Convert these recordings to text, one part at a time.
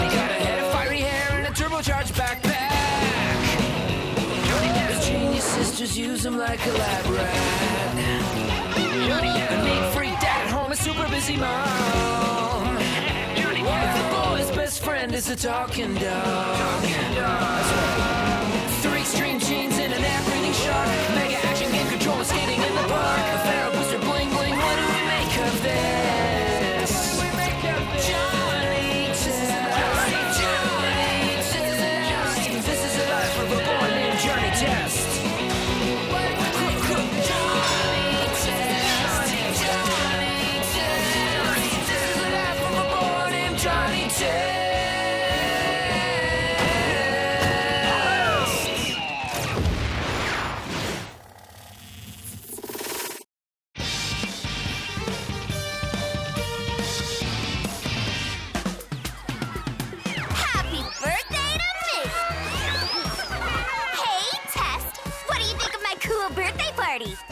Johnny got a head of fiery hair and a turbocharged backpack. His genius sisters use him like a lab rat. A neat freak dad at home, a super busy mom. If the boy's best friend is a talking dog. Three extreme genes in an air-breathing shark. Mega action game control skating in the park. A pharaoh booster bling bling. What do we make of this? Johnny Test. This is the life of a boy named Johnny Test.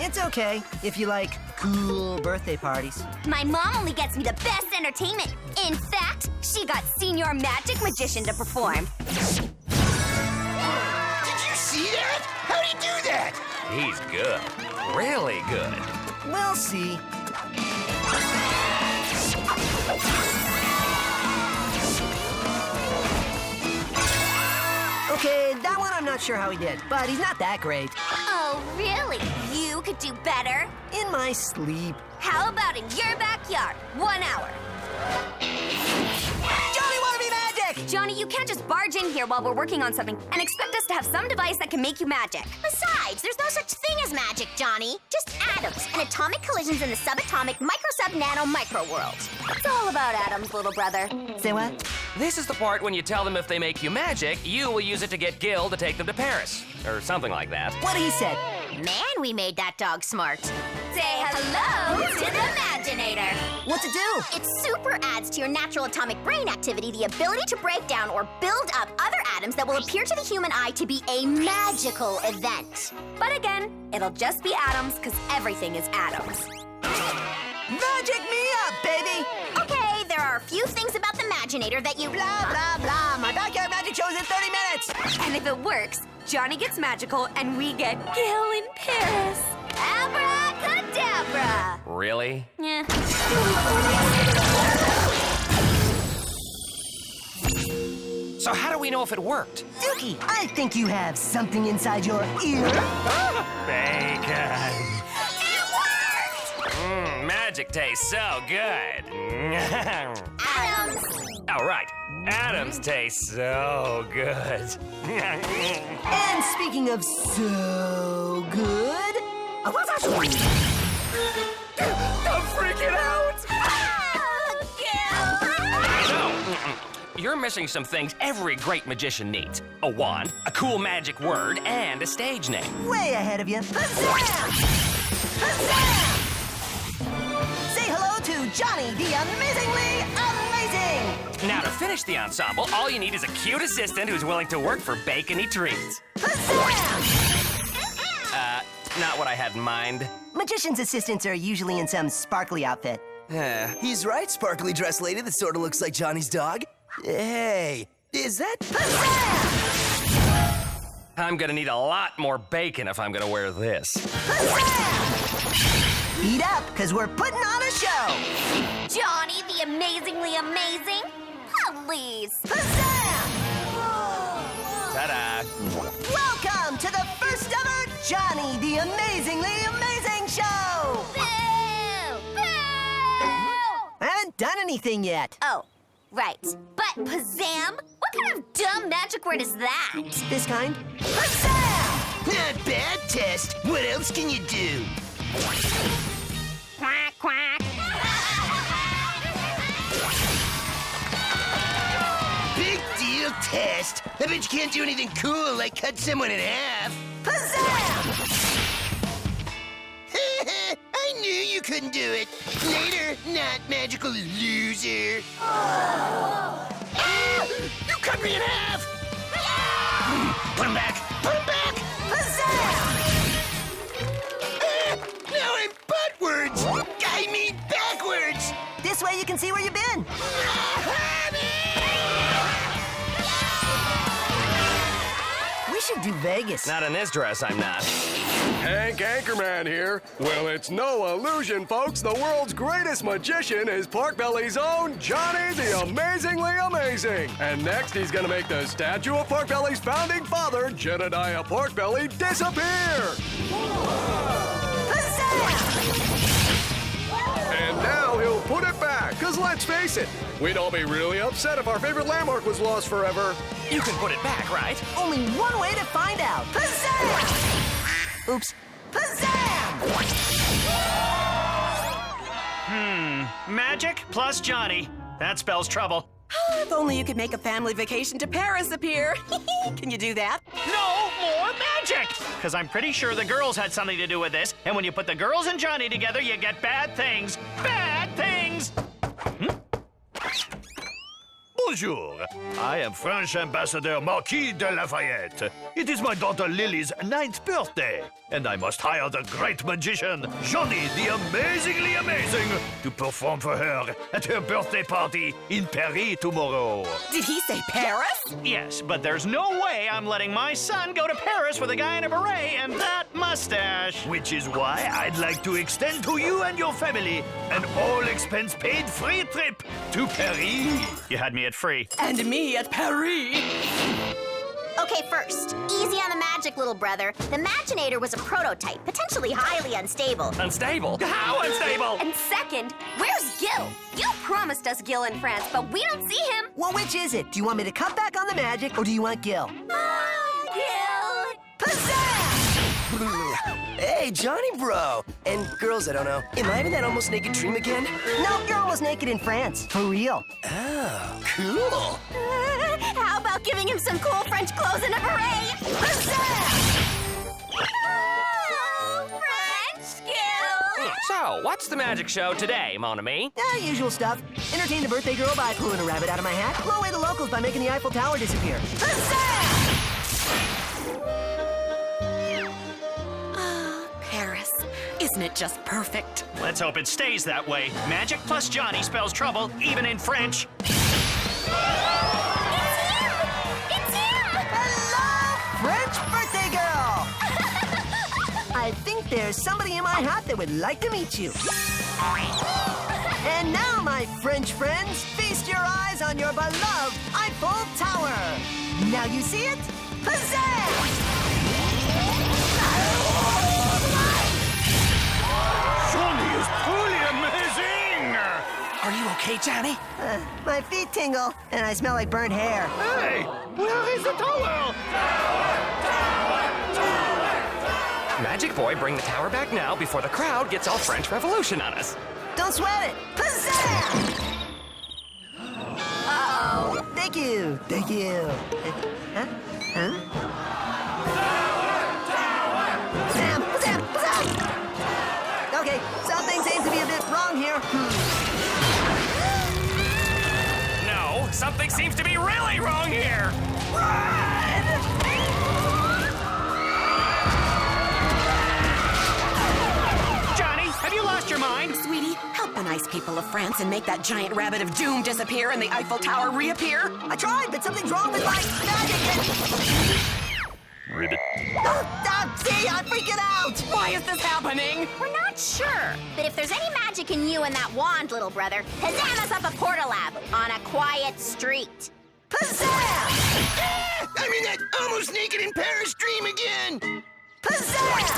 It's okay if you like cool birthday parties. My mom only gets me the best entertainment. In fact, she got senior magic magician to perform. Did you see that? How'd he do that? He's good. Really good. We'll see. Okay, that one I'm not sure how he did, but he's not that great. Oh, really? You could do better? In my sleep. How about in your backyard? 1 hour. Johnny wanna be magic! Johnny, you can't just barge in here while we're working on something and expect us to have some device that can make you magic. Besides, there's no such thing as magic, Johnny. Just atoms and atomic collisions in the subatomic, micro-sub-nano micro world. It's all about atoms, little brother. Say what? This is the part when you tell them if they make you magic, you will use it to get Gil to take them to Paris. Or something like that. What he said. Man, we made that dog smart. Say hello to the Imaginator. What to do? It super adds to your natural atomic brain activity the ability to break down or build up other atoms that will appear to the human eye to be a magical event. But again, it'll just be atoms, because everything is atoms. Magic me up, baby! Okay, there are a few things about the Magi-nator that you... Blah, blah, blah. My backyard magic show's in 30 minutes! And if it works, Johnny gets magical and we get Gil in Paris. Abracadabra! Really? Yeah. So how do we know if it worked? Dukey, I think you have something inside your ear. Bacon. Magic tastes so good. Atoms! All right, atoms taste so good. And speaking of so good... I'm freaking out! No, you're missing some things every great magician needs. A wand, a cool magic word, and a stage name. Way ahead of you. Huzzah! Huzzah! Say hello to Johnny, the amazingly amazing! Now, to finish the ensemble, all you need is a cute assistant who's willing to work for bacony treats. Huzzah! Not what I had in mind. Magician's assistants are usually in some sparkly outfit. He's right, sparkly dress lady that sort of looks like Johnny's dog. Hey, is that... Huzzah! I'm gonna need a lot more bacon if I'm gonna wear this. Huzzah! Eat up, because we're putting on a show! Johnny, the amazingly amazing? Please. Huzzah! Ta-da! Welcome to the first ever Johnny, the amazingly amazing show! Boo! Boo! I haven't done anything yet. Oh, right. But Pazam? What kind of dumb magic word is that? This kind? Huzzah! Not bad, Test. What else can you do? Quack, quack. Big deal, Test. I bet you can't do anything cool like cut someone in half. Huzzah! I knew you couldn't do it. Later, not magical loser. Ah! You cut me in half! Put him back! Put him back! Huzzah! Now I'm buttwards! I mean backwards! This way you can see where you've been. Honey! should do Vegas. Not in this dress, I'm not. Hank Anchorman here. Well, it's no illusion, folks. The world's greatest magician is Porkbelly's own Johnny the Amazingly Amazing. And next, he's gonna make the statue of Porkbelly's founding father, Jedediah Porkbelly, disappear. And now he'll put it back, because let's face it, we'd all be really upset if our favorite landmark was lost forever. You can put it back, right? Only one way to find out. Pizzazz! Oops. Pizzazz! Magic plus Johnny. That spells trouble. If only you could make a family vacation to Paris appear. Can you do that? No more magic! Because I'm pretty sure the girls had something to do with this, and when you put the girls and Johnny together, you get bad things. Bad things! Bonjour. I am French Ambassador Marquis de Lafayette. It is my daughter Lily's 9th birthday, and I must hire the great magician, Johnny the Amazingly Amazing, to perform for her at her birthday party in Paris tomorrow. Did he say Paris? Yes, but there's no way I'm letting my son go to Paris with a guy in a beret and that mustache. Which is why I'd like to extend to you and your family an all-expense-paid free trip to Paris. You had me at free. And me at Paris. Okay, first, easy on the magic, little brother. The Imaginator was a prototype, potentially highly unstable. Unstable? How unstable? And second, where's Gil? You promised us Gil in France, but we don't see him. Well, which is it? Do you want me to cut back on the magic, or do you want Gil? Gil! Pizzazz! Hey, Johnny bro! And girls, I don't know. Am I having that almost naked dream again? No, you're almost naked in France. For real. Oh, cool. How about giving him some cool French clothes and a beret? Oh, French Gil! So, what's the magic show today, mon ami? Usual stuff. Entertain the birthday girl by pulling a rabbit out of my hat. Blow away the locals by making the Eiffel Tower disappear. Paris. Isn't it just perfect? Let's hope it stays that way. Magic plus Johnny spells trouble, even in French. French birthday girl! I think there's somebody in my hat that would like to meet you. And now, my French friends, feast your eyes on your beloved Eiffel Tower. Now you see it? Pizzazz! Johnny is truly amazing! Are you okay, Johnny? My feet tingle, and I smell like burnt hair. Hey, where is the tower? Magic boy, bring the tower back now before the crowd gets all French Revolution on us. Don't sweat it. Pizzazz! Uh-oh. Thank you. Thank you. Huh? Sam! Sam! Sam! Okay, something seems to be a bit wrong here. No, something seems to be really wrong here. Johnny, have you lost your mind? Sweetie, help the nice people of France and make that giant rabbit of doom disappear and the Eiffel Tower reappear. I tried, but something's wrong with my magic. Ribbit. See, I'm freaking out. Why is this happening? We're not sure, but if there's any magic in you and that wand, little brother, Kazam us up a portal lab on a quiet street. Pizzazz! I'm in that almost naked in Paris dream again. Pizzazz!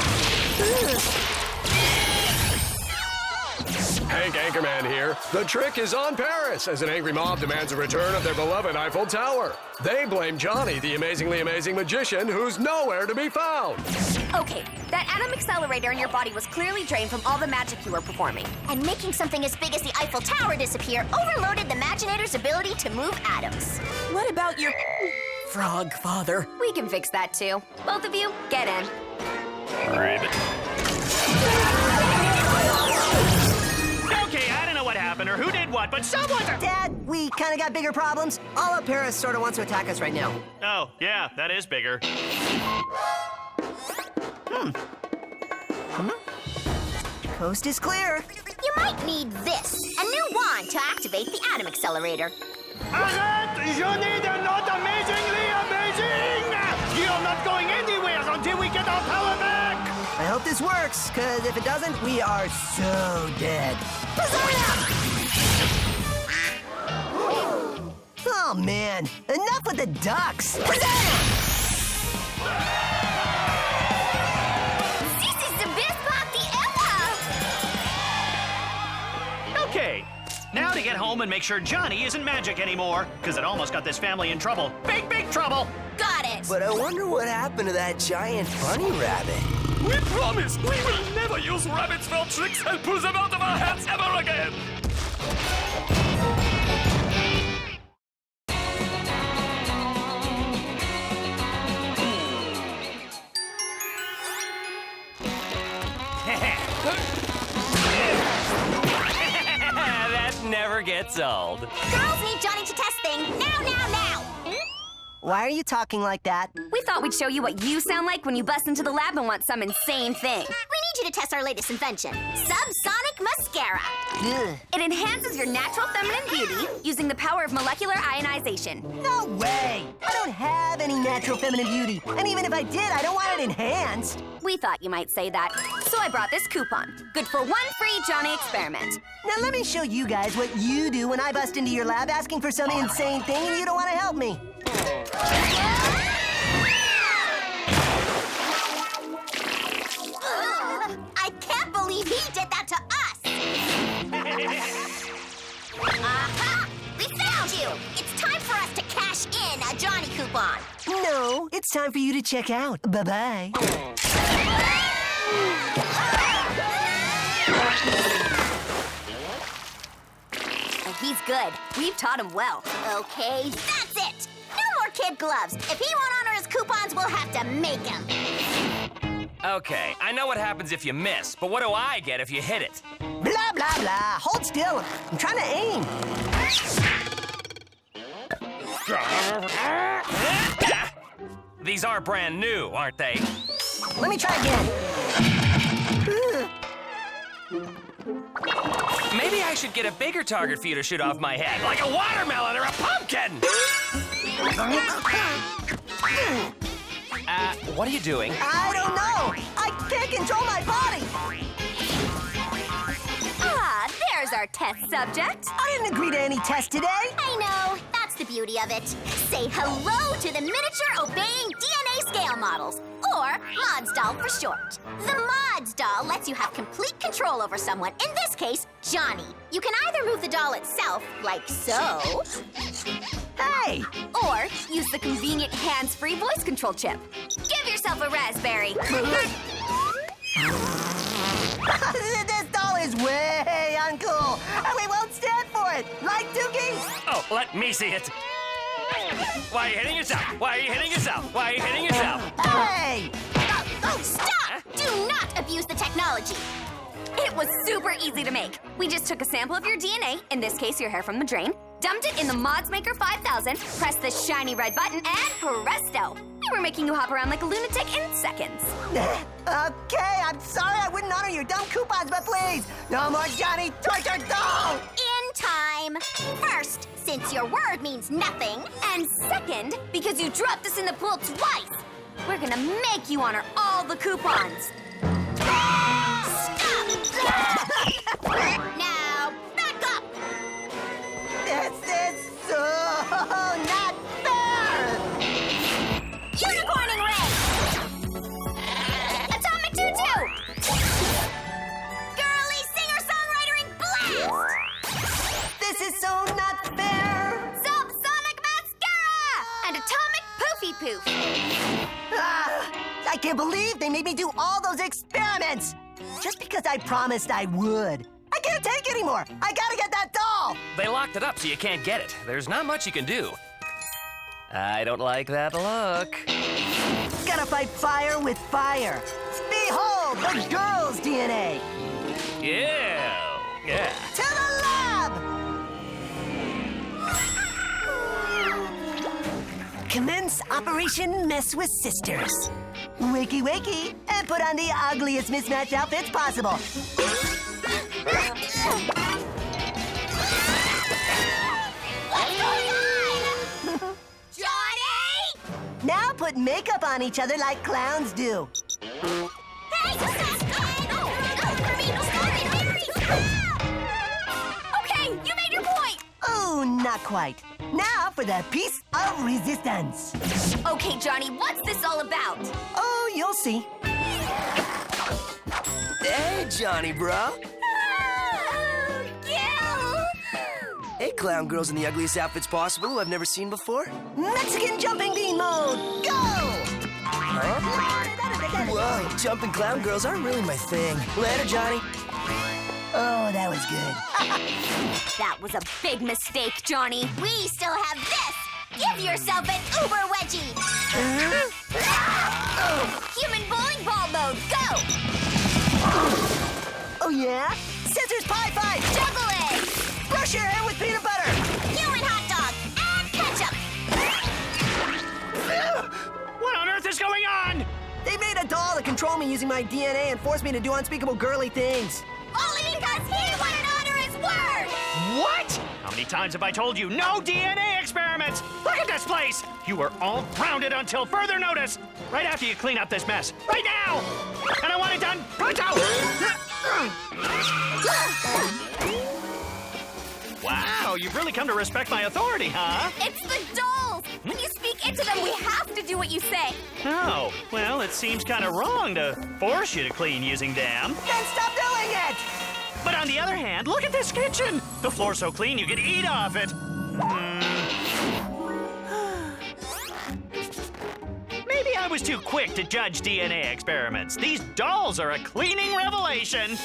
Hank Anchorman here. The trick is on Paris as an angry mob demands a return of their beloved Eiffel Tower. They blame Johnny, the amazingly amazing magician, who's nowhere to be found. Okay, that atom accelerator in your body was clearly drained from all the magic you were performing. And making something as big as the Eiffel Tower disappear overloaded the Imaginator's ability to move atoms. What about your frog father? We can fix that too. Both of you, get in. Ribbit. Okay, I don't know what happened or who did what, but someone's... Dad, we kind of got bigger problems. All of Paris sort of wants to attack us right now. Oh, yeah, that is bigger. Coast is clear. You might need this, a new wand to activate the atom accelerator. Arrête! Johnny, they're not amazingly amazing! You're not going hope this works, because if it doesn't, we are so dead. Oh, man. Enough with the ducks. Sissy's the best party ever! Okay, now to get home and make sure Johnny isn't magic anymore, because it almost got this family in trouble. Big, big trouble! Got it! But I wonder what happened to that giant bunny rabbit. We promise we will never use rabbits for tricks and pull them out of our hands ever again! That never gets old. Girls need Johnny to test things now, now, now! Why are you talking like that? We thought we'd show you what you sound like when you bust into the lab and want some insane thing. We need you to test our latest invention, subsonic mascara. Ugh. It enhances your natural feminine beauty using the power of molecular ionization. No way! I don't have any natural feminine beauty. And even if I did, I don't want it enhanced. We thought you might say that, so I brought this coupon. Good for one free Johnny experiment. Now let me show you guys what you do when I bust into your lab asking for some insane thing and you don't want to help me. I can't believe he did that to us! Aha! We found you! It's time for us to cash in a Johnny coupon! No, it's time for you to check out. Bye-bye. He's good. We've taught him well. Okay, that's it! No more kid gloves! If he won't honor his coupons, we'll have to make him! Okay, I know what happens if you miss, but what do I get if you hit it? Blah, blah, blah. Hold still. I'm trying to aim. These are brand new, aren't they? Let me try again. Maybe I should get a bigger target for you to shoot off my head, like a watermelon or a pumpkin! What are you doing? I don't know. I can't control my body. Ah, there's our test subject. I didn't agree to any test today. I know, that's the beauty of it. Say hello to the miniature obeying DNA scale models, or MODS doll for short. The MODS doll lets you have complete control over someone, in this case, Johnny. You can either move the doll itself, like so, Hey! Or use the convenient hands-free voice control chip. Give yourself a raspberry. This doll is way uncool, and we won't stand for it. Like Dukey? Oh, let me see it. Why are you hitting yourself? Why are you hitting yourself? Why are you hitting yourself? Hey! Oh, stop! Do not abuse the technology. It was super easy to make. We just took a sample of your DNA, in this case your hair from the drain, dumped it in the Mods Maker 5000, pressed the shiny red button, and presto! We were making you hop around like a lunatic in seconds. Okay, I'm sorry I wouldn't honor your dumb coupons, but please, no more Johnny Torture Doll! In time. First, since your word means nothing. And second, because you dropped us in the pool twice. We're gonna make you honor all the coupons. Stop! Now, back up! This is so not fair! Unicorning ray! Atomic tutu! Girly singer-songwritering blast! This is so not fair! Subsonic mascara! And atomic poofy poof! I can't believe they made me do all those experiments! Just because I promised I would. I can't take anymore! I gotta get that doll! They locked it up so you can't get it. There's not much you can do. I don't like that look. Gotta fight fire with fire. Behold, the girl's DNA! Yeah. To the lab! Commence Operation Mess with Sisters. Wakey, wakey, and put on the ugliest mismatched outfits possible. What's going on? Johnny! Now put makeup on each other like clowns do. Hey, Ooh, not quite. Now for the piece of resistance. Okay, Johnny, what's this all about? Oh, you'll see. Hey, Johnny, bro. Gil! Hey, clown girls in the ugliest outfits possible who I've never seen before. Mexican jumping bean mode, go! Whoa, jumping clown girls aren't really my thing. Later, Johnny. Oh, that was good. That was a big mistake, Johnny. We still have this. Give yourself an uber wedgie. Human bowling ball mode, go! Oh, yeah? Scissors pie fight! Juggle it! Brush your hair with peanut butter! Human hot dog and ketchup. What on earth is going on? They made a doll to control me using my DNA and force me to do unspeakable girly things. Only because he wanted to honor his word. What? How many times have I told you no DNA experiments? Look at this place! You are all grounded until further notice. Right after you clean up this mess. Right now! And I want it done pronto! Wow, you've really come to respect my authority, huh? It's the dolls! When you speak into them, we have to do what you say. Oh, well, it seems kind of wrong to force you to clean using them. Then stop doing it! But on the other hand, look at this kitchen. The floor's so clean you could eat off it. Maybe I was too quick to judge DNA experiments. These dolls are a cleaning revelation.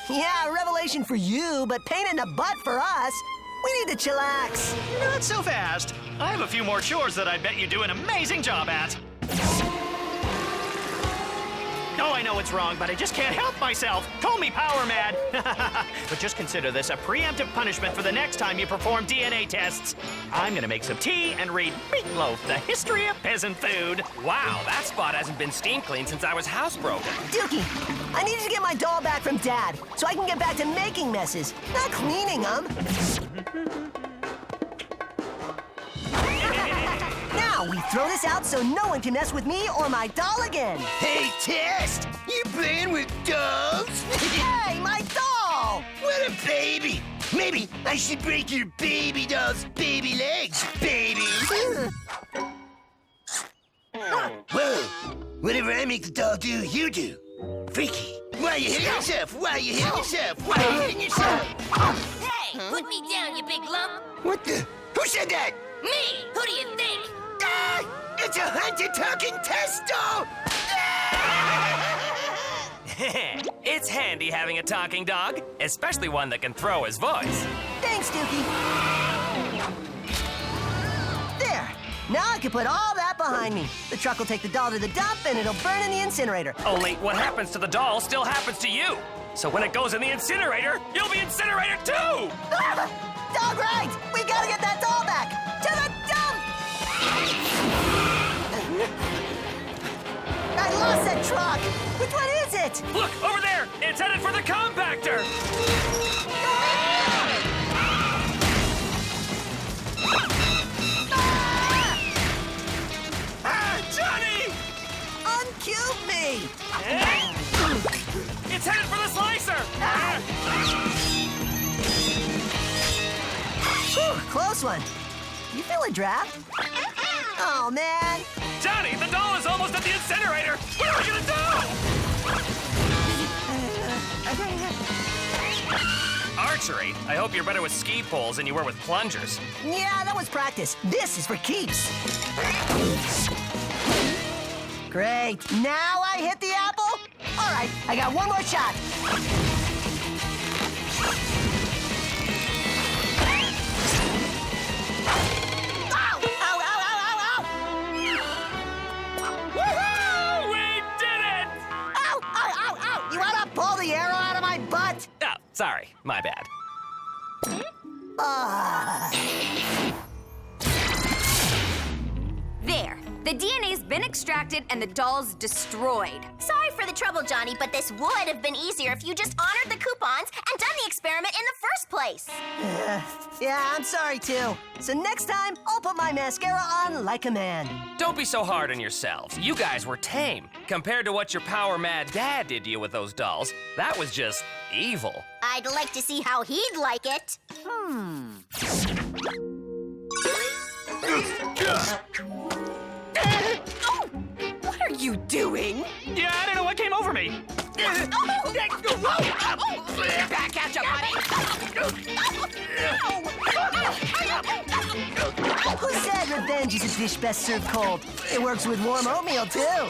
Yeah, a revelation for you, but pain in the butt for us. We need to chillax. Not so fast. I have a few more chores that I bet you do an amazing job at. Oh, I know it's wrong, but I just can't help myself. Call me power mad. But just consider this a preemptive punishment for the next time you perform DNA tests. I'm gonna make some tea and read Meatloaf, the History of Peasant Food. Wow, that spot hasn't been steam cleaned since I was housebroken. Dukey, I need you to get my doll back from Dad so I can get back to making messes, not cleaning them. Now we throw this out so no one can mess with me or my doll again. Hey, Test! You playing with dolls? Hey, my doll! What a baby! Maybe I should break your baby doll's baby legs, baby! Whoa! Whatever I make the doll do, you do. Freaky. Why you hitting yourself? Why you hitting yourself? Why you hitting yourself? Hey, put me down, you big lump. What the? Who said that? Me. Who do you think? Ah! It's a haunted talking test doll! It's handy having a talking dog, especially one that can throw his voice. Thanks, Dukey. There. Now I can put all that behind me. The truck will take the doll to the dump and it'll burn in the incinerator. Only what happens to the doll still happens to you. So when it goes in the incinerator, you'll be incinerated too! Dog right! We gotta get that doll back! To the dump! I lost that truck! Which one is it? Look, over there! It's headed for the compactor! Ah, Johnny! Uncube me! It's headed for the slicer! Whew, close one. You feel a draft? Oh, man. Johnny, the doll is almost at the incinerator! What are we gonna do? Archery? I hope you're better with ski poles than you were with plungers. Yeah, that was practice. This is for keeps. Great. Now I hit the apple? All right, I got one more shot. Ow! Ow, ow, ow, ow, ow! Woohoo! We did it! Ow, ow, ow, ow! You wanna pull the arrow out of my butt? Oh, sorry. My bad. There. The DNA's been extracted and the doll's destroyed. Sorry for the trouble, Johnny, but this would have been easier if you just honored the coupons and done the experiment in the first place. Yeah, I'm sorry, too. So next time, I'll put my mascara on like a man. Don't be so hard on yourselves. You guys were tame. Compared to what your power mad dad did to you with those dolls, that was just evil. I'd like to see how he'd like it. What are you doing? Yeah, I don't know what came over me. Back at you, buddy. Who said revenge is a dish best served cold? It works with warm oatmeal, too.